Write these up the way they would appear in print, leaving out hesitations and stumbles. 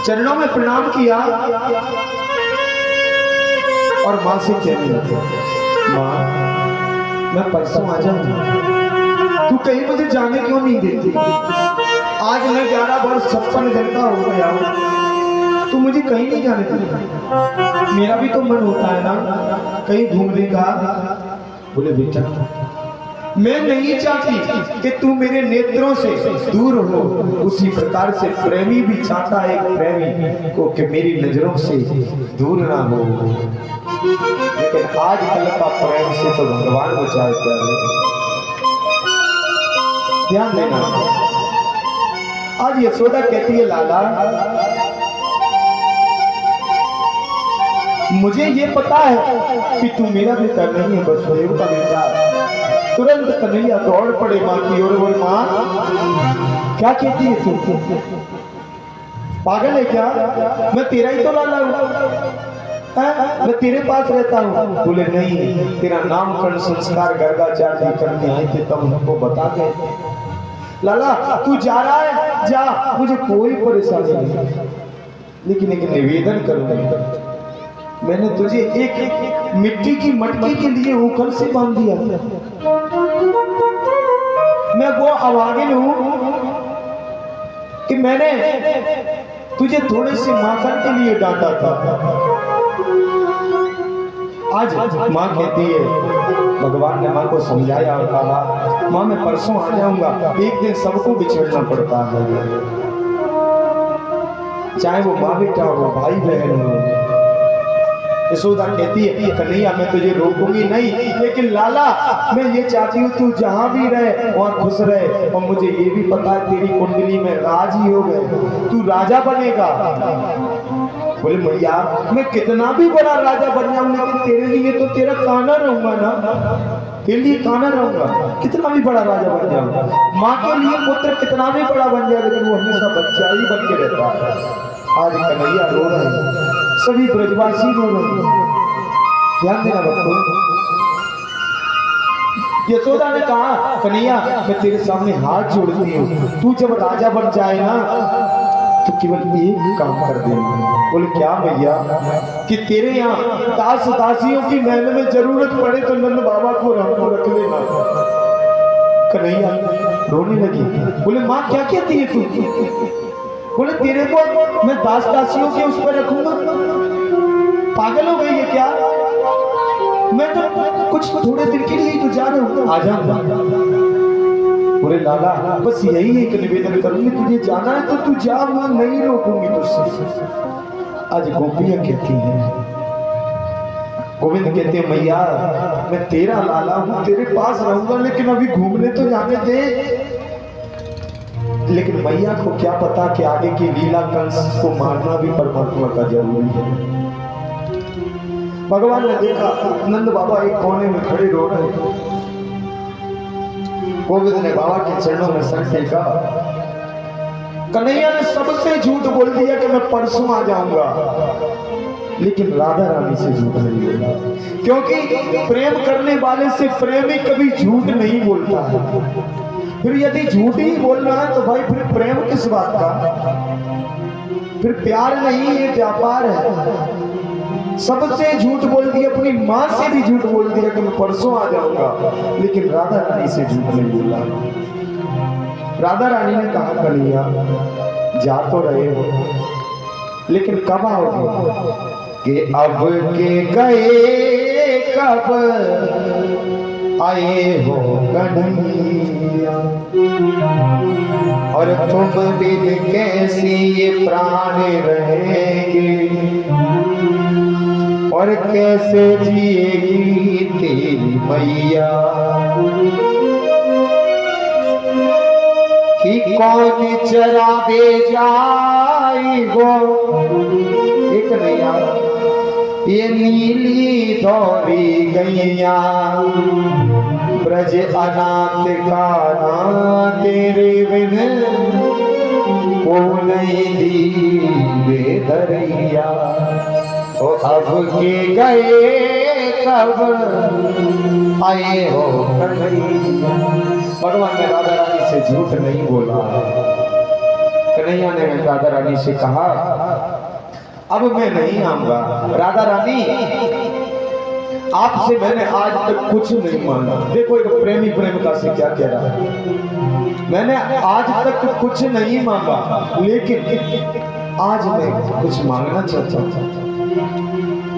चरणों में प्रणाम किया और माँ से कहने लगे, माँ मैं परसों आ जाऊंगा, तू कहीं मुझे जाने क्यों नहीं देती? आज मैं 11 वर्ष 56 दिन का हो गया हूँ, तू मुझे कहीं नहीं जाने देती। मेरा भी तो मन होता है ना कहीं घूमने का। बोले बेटा मैं नहीं चाहती कि तू मेरे नेत्रों से दूर हो, उसी प्रकार से प्रेमी भी चाहता है एक प्रेमी को कि मेरी नजरों से दूर ना हो। लेकिन आज कल का प्रेम से तो भगवान बचाए प्यारे। ध्यान देना, आज यशोदा कहती है लाला मुझे ये पता है कि तू मेरा बेटा नहीं है, वसुदेव का बेटा। तुरंत कन्हैया दौड़ पड़े माँ की ओर। बोले माँ क्या कहती है तू? पागल है क्या? मैं तेरा ही तो लाला हूँ, मैं तेरे पास रहता हूँ। बोले नहीं, तेरा नामकरण संस्कार गर्गाचार्य जी करने आए थे तब हमको बता गए। लाला तू जा रहा है जा, मुझे कोई परेशानी नहीं, लेकिन एक निवेदन करूंगा। मैंने तुझे एक मिट्टी की मटकी के लिए उखल से बांध दिया। मैं वो अभागिन हूं कि मैंने तुझे थोड़े से माखन के लिए डांटा था। आज माँ कहती है, भगवान ने माँ को समझाया और कहा माँ मैं परसों आ जाऊंगा। एक दिन सबको बिछड़ना पड़ता है, चाहे वो माँ बेटा हो भाई बहन हो। यशोदा कहती है कन्हैया मैं तुझे रोकूंगी नहीं, लेकिन लाला मैं ये चाहती हूँ तू जहाँ भी रहे और खुश रहे। और मुझे ये भी पता है तेरी कुंडली में राज ही हो गए, तू राजा बनेगा। बोले मैया मैं कितना भी बड़ा राजा बन जाऊं, लेकिन तेरे लिए तो तेरा काना रहूंगा ना, तेरे लिए काना रहूंगा। कितना भी बड़ा राजा बन जाऊं, माँ के लिए पुत्र कितना भी बड़ा बन जाए, लेकिन वो हमेशा बच्चा ही बन के रहता है। आज कन्हैया रो रहे हैं, सभी ब्रजवासी रो रहे हैं। ध्यान देना बच्चों। यशोदा ने कहा कन्हैया मैं तेरे सामने हाथ जोड़ती हूँ, तू जब राजा बन जाए ना तो केवल एक काम कर देना। बोले क्या भैया? कि तेरे यहाँ दास दासियों की महल में जरूरत पड़े तो नंद बाबा को हमको रख लेना। कन्हैया रोने लगी। बोले माँ क्या कहती है तू? बोले तेरे को मैं दास दासियों के उस पर रखूंगा? पागल हो गई है क्या? मैं तो कुछ थोड़े दिन के लिए तो जा रहा हूँ, आ जाऊंगा। बोले लाला बस यही एक निवेदन करूंगी, तुझे जाना है तो तू जा, मैं नहीं रोकूंगी तुझसे। आज गोपियां कहती हैं, गोविंद कहते हैं मैया मैं तेरा लाला हूं, तेरे पास रहूंगा, लेकिन अभी घूमने तो जाने दे। लेकिन मैया को क्या पता कि आगे की लीला कंस को मारना भी परमात्मा का जरूरी है। भगवान ने देखा नंद बाबा एक कोने में खड़े रो रहे हैं। गोविंद ने बाबा के चरणों में सर टेका। कन्हैया ने सबसे झूठ बोल दिया कि मैं परसों आ जाऊंगा, लेकिन राधा रानी से झूठ नहीं बोला, क्योंकि प्रेम करने वाले से प्रेमी कभी झूठ नहीं बोलता है। फिर यदि झूठ ही बोलना है तो भाई फिर प्रेम किस बात का? फिर प्यार नहीं, ये व्यापार है। सबसे झूठ बोल दिया, अपनी माँ से भी झूठ बोल दिया कि मैं परसों आ जाऊंगा, लेकिन राधा रानी से झूठ नहीं बोला। राधा रानी ने कहा कन्हैया जा तो रहे हो, लेकिन कब आओगे? कि अब के गए कब आए हो कन्हैया, और तुम बिन कैसी ये प्राण रहेंगे, और कैसे जिएगी तेरी मैया, कि कौन चरावे जाएगो एक नैया ये नीली दौरी गैया, ब्रज अनाथ का ना तेरे बिन को नहीं दीवे दरिया, ओ अब के गए कब आए हो कन्हैया। भगवान ने राधा रानी से झूठ नहीं बोला। कन्हैया ने राधा रानी से कहा अब मैं नहीं आऊंगा। राधा रानी आपसे मैंने आज तक कुछ नहीं मांगा। देखो एक प्रेमी प्रेमिका से क्या कह रहा है, मैंने आज तक कुछ नहीं मांगा लेकिन आज मैं कुछ मांगना चाहता हूं।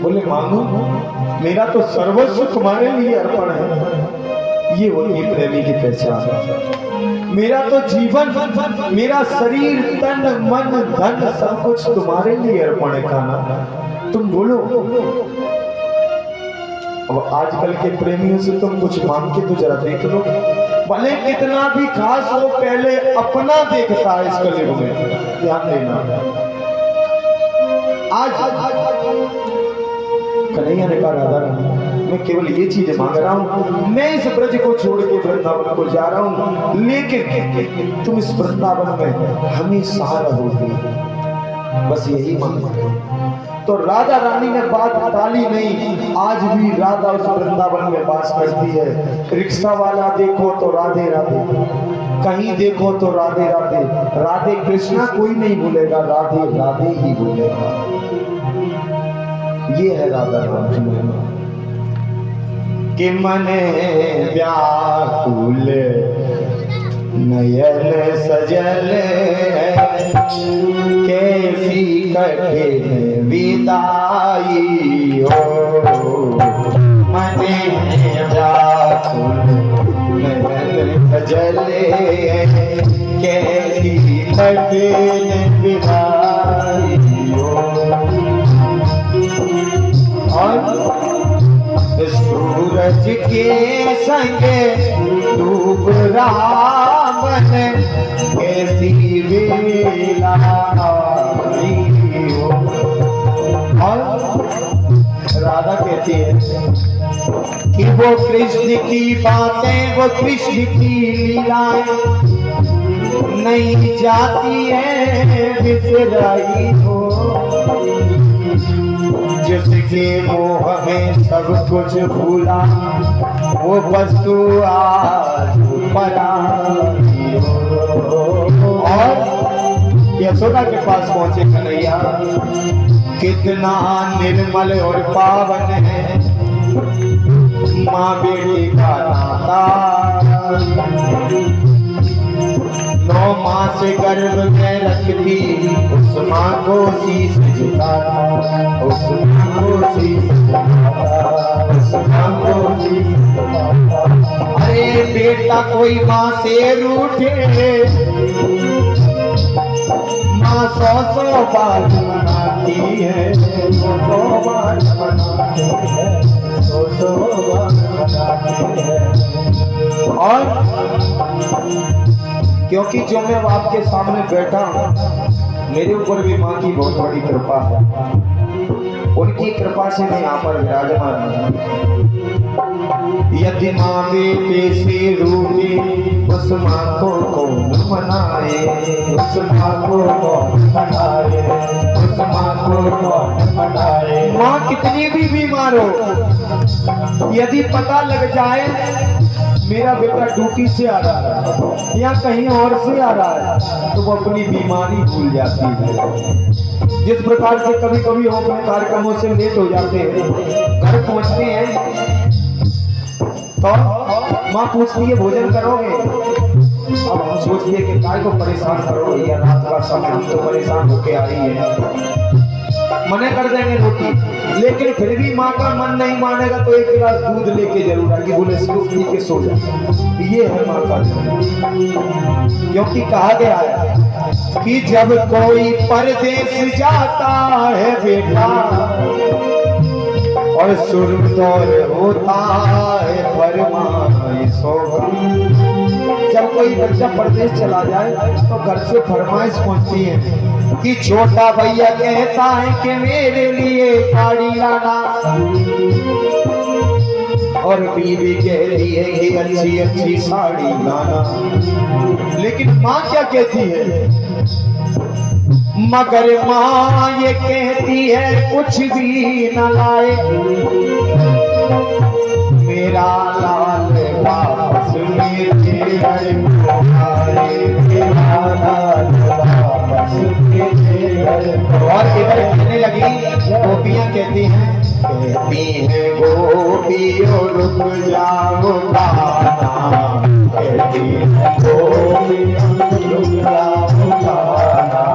बोले मांगो, मेरा तो सर्वस्व तुम्हारे लिए अर्पण है। ये होती प्रेमी की पहचान। मेरा तो जीवन, मेरा शरीर, तन, मन, धन सब कुछ तुम्हारे लिए अर्पण है। खाना तुम बोलो। अब आजकल के प्रेमियों से तुम कुछ मांग के तो जरा देख लो, भले कितना भी खास हो, पहले अपना देखता है इस कलयुग में, ध्यान देना। आज कन्हैया ने कहा राधा रानी मैं केवल ये चीज मांग रहा हूँ, मैं इस ब्रज को छोड़ के वृंदावन को जा रहा हूँ, लेकिन तुम इस वृंदावन में हमेशा रहोगे, बस यही मांग। तो राधा रानी ने बात टाली नहीं। आज भी राधा उस वृंदावन में वास करती है। रिक्शा वाला देखो तो राधे राधे, कहीं देखो तो राधे राधे, राधे कृष्णा कोई नहीं भूलेगा, राधे राधे ही भूलेगा। ये है राधा रानी कि मन व्याकुल नयन सजल कैसी कठिन विदाई हो। मन व्याकुल नयन सजल कैसी कठिन विदाई हो। और सूरज के संग डूब रहा मन कैसी वेला हो। और राधा कहती है कि वो कृष्ण की बातें, वो कृष्ण की लीलाएं नहीं जाती है बिसराई हो। जिसके मोह में सब कुछ भूला वो वस्तु आज पराई हो। और यशोदा के पास पहुंचे कन्हैया, कितना निर्मल और पावन है माँ बेटी का नाता। 9 मास गर्भ में रखती उस माँ को शीश झुकाता, उस माँ को शीश झुकाता, उस माँ को शीश झुकाता। अरे बेटा कोई माँ से रूठे, माँ 100 बार मनाती है, 100 बार मनाती है, 100 बार मनाती है। और क्योंकि जो मैं आपके सामने बैठा हूँ, मेरे ऊपर भी माँ की बहुत बड़ी कृपा है। उनकी कृपा से मैं यहाँ पर विराजमान हूँ। यदि माँ बेटे से रूठे उस माँ को कौन मनाए, उस माँ को कौन मनाए, उस माँ को कौन मनाए। माँ कितनी भी बीमार हो, यदि पता लग जाए मेरा बेटा ड्यूटी से आ रहा है या कहीं और से आ रहा है, तो वो अपनी बीमारी भूल जाती है। जिस प्रकार से कभी कभी हम अपने कार्यक्रमों से लेट हो जाते हैं, घर पहुंचते हैं तो माँ पूछती है भोजन करोगे। अब हम सोचते हैं कि काय को परेशान करोगे, या रात का समय हम तो परेशान होके आ रही है, मना कर देंगे रोटी। लेकिन फिर भी माँ का मन नहीं मानेगा तो 1 गिलास दूध लेके जरूर आएगी, बोले इसको पी के सो जा। ये है माँ का, क्योंकि कहा गया है कि जब कोई परदेश जाता है बेटा और सुरतौर होता है फरमाइश होगा। जब कोई बच्चा परदेश चला जाए तो घर से फरमाइश पहुंचती है कि छोटा भैया कहता है कि मेरे लिए साड़ी लाना, और बीवी कहती है कि अच्छी अच्छी साड़ी लाना। लेकिन माँ क्या कहती है? मगर माँ ये कहती है कुछ भी न लाए, मेरा लाल वापस मेरे घर को आए, मेरा लाल और इधर कहने लगी, गोपियां कहती हैं गोपियों रुक जाओ गाना, कहती हैं गोपियों रुक जाओ गाना,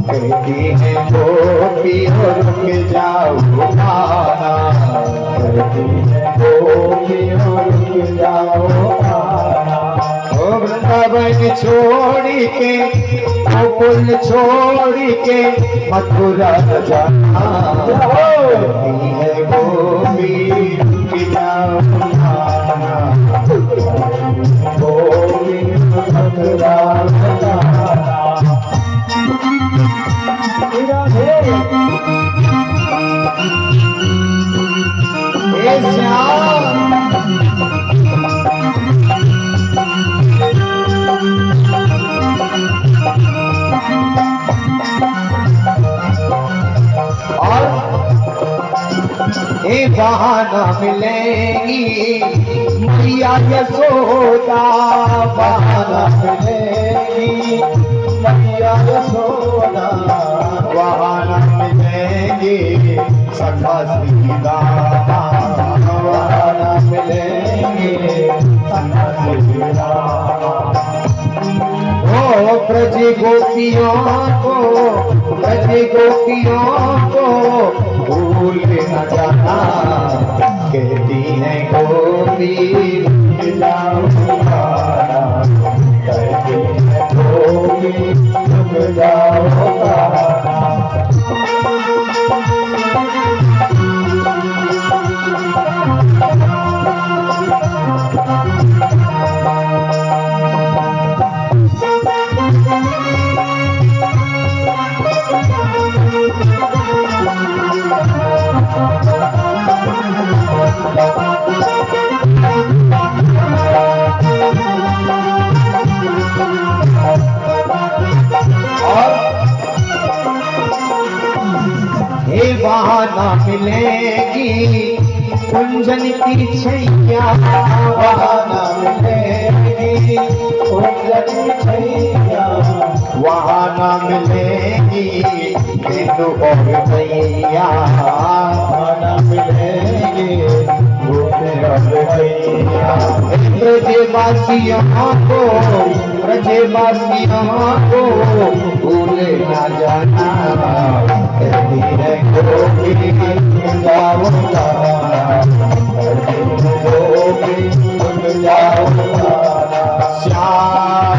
कहती हैं गोपियों रुक जाओ गाना, कहती हैं गोपियों रुक जाओ गाना। वृंदावन छोड़ के गोकुल छोड़ के मथुरा जाना, कहती है गोपी रुक जाओ गाना, गोपी मथुरा जाना। बहाना मिलेगी मैया यशोदा, बहाना मिलेगी मैया यशोदा, बहाना मिलेगी सखा सीता, बहाना मिलेगी सखा सीता। ओ ब्रज गोपियों को, ब्रज गोपियों को भूल न जाना, कहती हैं गोपी रुक जाओ गाना, कहती हैं गोपी रुक जाओ गाना। बहाना मिलेगी कुंजन की छैया, बहाना मिलेगी कुंजन की छैया, बहाना मिलेगी बिनु और भैया, बहाना मिलेगी ब्रजवासियों को, ब्रजवासियों को भूल न जाना, कहती है गोपी रुक जाओ गाना, गोपी रुक जाओ गाना। श्याम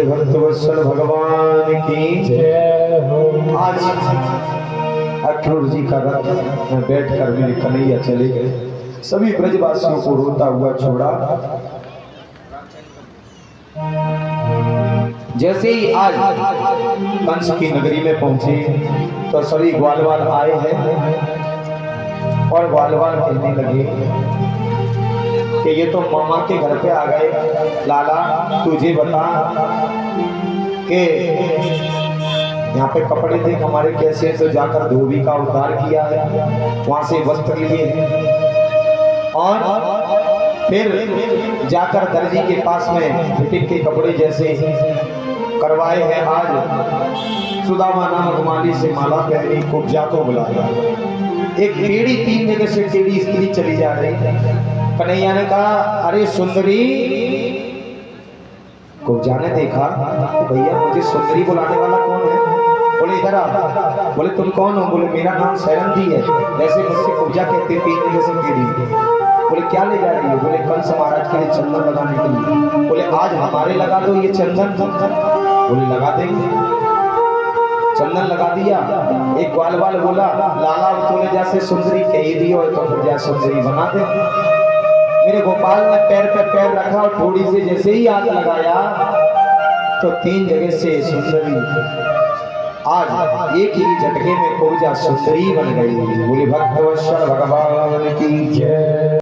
भक्तवत्सल भगवान की जय हो। आज अक्रूर जी का रथ में बैठकर मेरे कन्हैया चले गए, सभी ब्रजवासियों को रोता हुआ छोड़ा। जैसे ही आज कंस की नगरी में पहुंचे तो सभी ग्वालवाल आए हैं और ग्वालवाल कहने लगे कि ये तो मामा के घर पे आ गए। लाला तुझे बता कि यहाँ पे कपड़े देख हमारे कैसे, तो जाकर धोबी का उद्धार किया है, वहां से वस्त्र लिए और फिर जाकर दर्जी के पास में फिटिंग के कपड़े जैसे करवाए हैं। आज सुदामा नामक माली से माला पहनी, कुब्जा को बुलाया। एक टेढ़ी 3 जगह से टेढ़ी स्त्री चली जा रही। कन्हैया ने कहा अरे सुंदरी। कुब्जा ने देखा भैया मुझे सुंदरी बुलाने वाला कौन है? बोले इधर आ। बोले तुम कौन हो? बोले मेरा नाम सैरंधी है, जैसे मुझसे कुब्जा कहते 3 जगह से टेढ़ी। बोले क्या ले जा रही है? बोले कंस महाराज के लिए चंदन लगाने के लिए। बोले आज हमारे लगा दो ये चंदन। बोले लगा देंगे। चंदन लगा दिया। एक ग्वाल वाल बोला लाला तूने जैसे सुंदरी कही दी हो तो फिर जैसे सुंदरी बना दे। मेरे गोपाल ने पैर पे पैर रखा और थोड़ी से जैसे ही हाथ लगाया तो 3 जगह से सुंदरी आज एक ही झटके में पूजा सुंदरी बन गई। बोली भक्तवत्सल भगवान की जय।